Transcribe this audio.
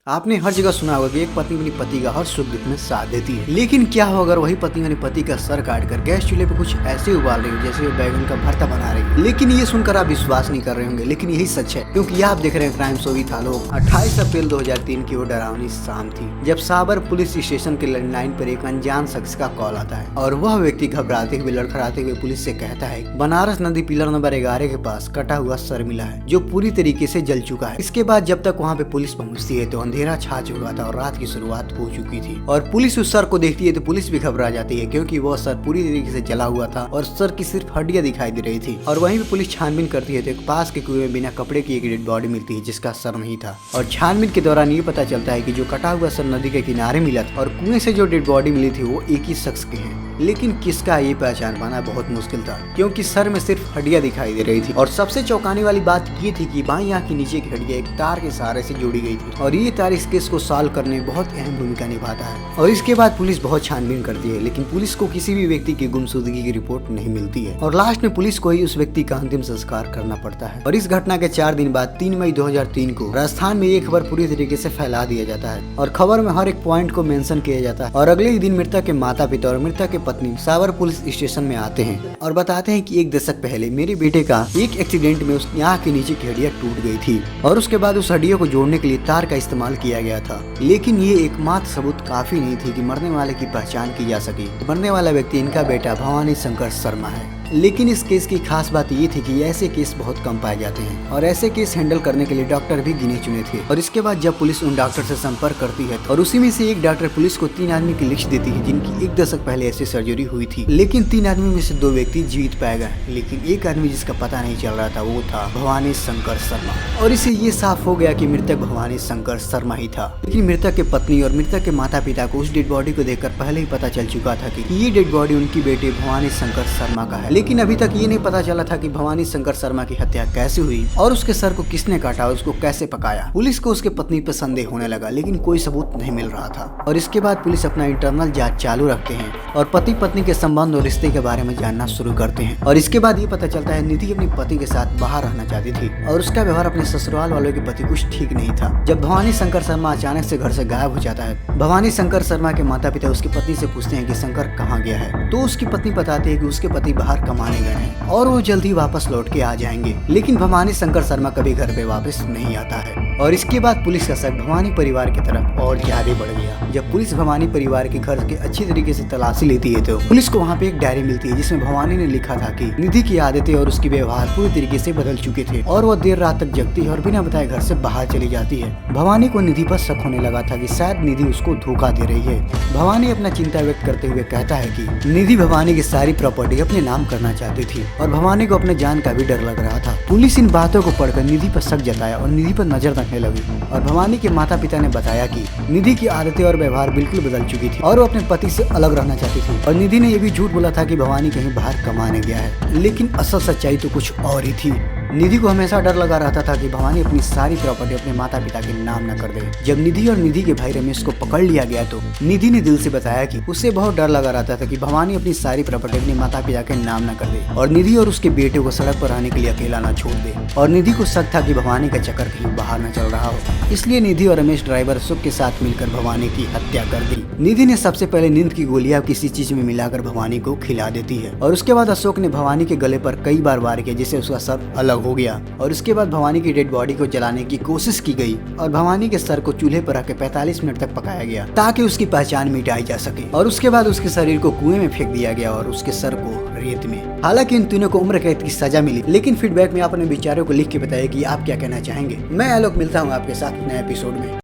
आपने हर जगह सुना होगा कि एक पत्नी अपनी पति का हर सुख दुख में साथ देती है, लेकिन क्या हो अगर वही पत्नी अपने पति का सर काट कर गैस चूल्हे पे कुछ ऐसे उबाल रही हो जैसे वो बैगन का भरता बना रही है। लेकिन ये सुनकर आप विश्वास नहीं कर रहे होंगे, लेकिन यही सच है, क्योंकि आप देख रहे हैं क्राइम शो विद आलोक। 28 अप्रैल 2003 की वो डरावनी शाम थी जब साबर पुलिस स्टेशन के लैंडलाइन पर एक अनजान शख्स का कॉल आता है और वह व्यक्ति घबराते हुए लड़खड़ाते हुए पुलिस से कहता है बनारस नदी पिलर नंबर 11 के पास कटा हुआ सर मिला है जो पूरी तरीके से जल चुका है। इसके बाद जब तक वहाँ पे पुलिस पहुँचती है तो अंधेरा छा चुका था और रात की शुरुआत हो चुकी थी और पुलिस उस सर को देखती है तो पुलिस भी घबरा जाती है क्योंकि वह सर पूरी तरीके से जला हुआ था और सर की सिर्फ हड्डियां दिखाई दे रही थी। और वहीं पे पुलिस छानबीन करती है तो एक पास के कुएं में बिना कपड़े की एक डेड बॉडी मिलती है जिसका सर नहीं था। और छानबीन के दौरान ये पता चलता है कि जो कटा हुआ सर नदी के किनारे मिला था और कुएं से जो डेड बॉडी मिली थी वो एक ही शख्स के हैं, लेकिन किसका ये पहचान पाना बहुत मुश्किल था क्योंकि सर में सिर्फ हड्डियां दिखाई दे रही थी। और सबसे चौंकाने वाली बात ये थी कि बाईं आंख के नीचे की हड्डियां एक तार के सहारे से जोड़ी गई थी और ये तार इस केस को सॉल्व करने में बहुत अहम भूमिका निभाता है। और इसके बाद पुलिस बहुत छानबीन करती है लेकिन पुलिस को किसी भी व्यक्ति की गुमशुदगी की रिपोर्ट नहीं मिलती है और लास्ट में पुलिस को ही उस व्यक्ति का अंतिम संस्कार करना पड़ता है। और इस घटना के 4 दिन बाद 3 मई 2003 को राजस्थान में ये खबर पूरी तरीके से फैला दिया जाता है और खबर में हर एक पॉइंट को मेंशन किया जाता है। और अगले ही दिन मृतक के माता पिता और मृतक की पत्नी साबर पुलिस स्टेशन में आते हैं और बताते हैं कि 1 दशक पहले मेरे बेटे का एक एक्सीडेंट में उसकी आंख के नीचे की हड्डियां टूट गई थी और उसके बाद उस हड्डियों को जोड़ने के लिए तार का इस्तेमाल किया गया था। लेकिन ये एकमात्र सबूत काफी नहीं थी कि मरने वाले की पहचान की जा सके। मरने वाला व्यक्ति इनका बेटा भवानी शंकर शर्मा है। लेकिन इस केस की खास बात ये थी कि ऐसे केस बहुत कम पाए जाते हैं और ऐसे केस हैंडल करने के लिए डॉक्टर भी गिने चुने थे। और इसके बाद जब पुलिस उन डॉक्टर से संपर्क करती है और उसी में से एक डॉक्टर पुलिस को 3 आदमी की लिस्ट देती है जिनकी 1 दशक पहले ऐसी सर्जरी हुई थी। लेकिन 3 आदमी में से 2 व्यक्ति जीवित पाए गए, लेकिन एक आदमी जिसका पता नहीं चल रहा था वो था भवानी शंकर शर्मा। और इससे ये साफ हो गया कि मृतक भवानी शंकर शर्मा ही था। लेकिन मृतक के पत्नी और मृतक के माता पिता को उस डेड बॉडी को देखकर पहले ही पता चल चुका था कि ये डेड बॉडी उनकी बेटे भवानी शंकर शर्मा का है। लेकिन अभी तक ये नहीं पता चला था कि भवानी शंकर शर्मा की हत्या कैसे हुई और उसके सर को किसने काटा और उसको कैसे पकाया। पुलिस को उसके पत्नी पर संदेह होने लगा लेकिन कोई सबूत नहीं मिल रहा था। और इसके बाद पुलिस अपना इंटरनल जांच चालू रखते हैं और पति पत्नी के संबंध और रिश्ते के बारे में जानना शुरू करते हैं। और इसके बाद ये पता चलता है निधि अपने पति के साथ बाहर रहना चाहती थी और उसका व्यवहार अपने ससुराल वालों के प्रति कुछ ठीक नहीं था। जब भवानी शंकर शर्मा अचानक से घर से गायब हो जाता है, भवानी शंकर शर्मा के माता पिता उसकी पत्नी से पूछते हैं कि शंकर कहाँ गया है, तो उसकी पत्नी बताती है कि उसके पति बाहर कमाने गए हैं और वो जल्दी वापस लौट के आ जाएंगे। लेकिन भवानी शंकर शर्मा कभी घर पे वापस नहीं आता है। और इसके बाद पुलिस का शक भवानी परिवार की तरफ और ज्यादा बढ़ गया। जब पुलिस भवानी परिवार के घर के अच्छी तरीके से तलाशी लेती है तो पुलिस को वहाँ पे एक डायरी मिलती है जिसमें भवानी ने लिखा था कि निधि की आदतें और उसकी व्यवहार पूरी तरीके से बदल चुके थे और वो देर रात तक जगती है और बिना बताए घर से बाहर चली जाती है। भवानी को निधि पर शक होने लगा था कि शायद निधि उसको धोखा दे रही है। भवानी अपना चिंता व्यक्त करते हुए कहता है कि निधि भवानी की सारी प्रॉपर्टी अपने नाम करना चाहती थी और भवानी को अपने जान का भी डर लग रहा था। पुलिस इन बातों को पढ़कर निधि पर शक जताया और निधि पर नजर रखने लगी। और भवानी के माता पिता ने बताया कि निधि की आदतें और व्यवहार बिल्कुल बदल चुकी थी और वो अपने पति से अलग रहना चाहती थी। और निधि ने यह भी झूठ बोला था कि भवानी कहीं बाहर कमाने गया है, लेकिन असल सच्चाई तो कुछ और ही थी। निधि को हमेशा डर लगा रहता था कि भवानी अपनी सारी प्रॉपर्टी अपने माता पिता के नाम न कर दे। जब निधि और निधि के भाई रमेश को पकड़ लिया गया तो निधि ने दिल से बताया कि उसे बहुत डर लगा रहता था कि भवानी अपनी सारी प्रॉपर्टी अपने माता पिता के नाम न कर दे और निधि और उसके बेटे को सड़क पर रहने के लिए अकेला न छोड़ दे। और निधि को शक था कि भवानी का चक्कर कहीं बाहर न चल रहा हो, इसलिए निधि और रमेश ड्राइवर अशोक के साथ मिलकर भवानी की हत्या कर दी। निधि ने सबसे पहले नींद की गोलियां किसी चीज में मिलाकर भवानी को खिला देती है और उसके बाद अशोक ने भवानी के गले पर कई बार वार किया जिससे उसका सर अलग हो गया। और उसके बाद भवानी की डेड बॉडी को जलाने की कोशिश की गई और भवानी के सर को चूल्हे पर रख के 45 मिनट तक पकाया गया ताकि उसकी पहचान मिटाई जा सके। और उसके बाद उसके शरीर को कुएं में फेंक दिया गया और उसके सर को रेत में। हालांकि इन तीनों को उम्र कैद की सजा मिली, लेकिन फीडबैक में आप अपने विचारों को लिख के बताइए कि आप क्या कहना चाहेंगे। मैं आलोक मिलता हूँ आपके साथ नए एपिसोड में।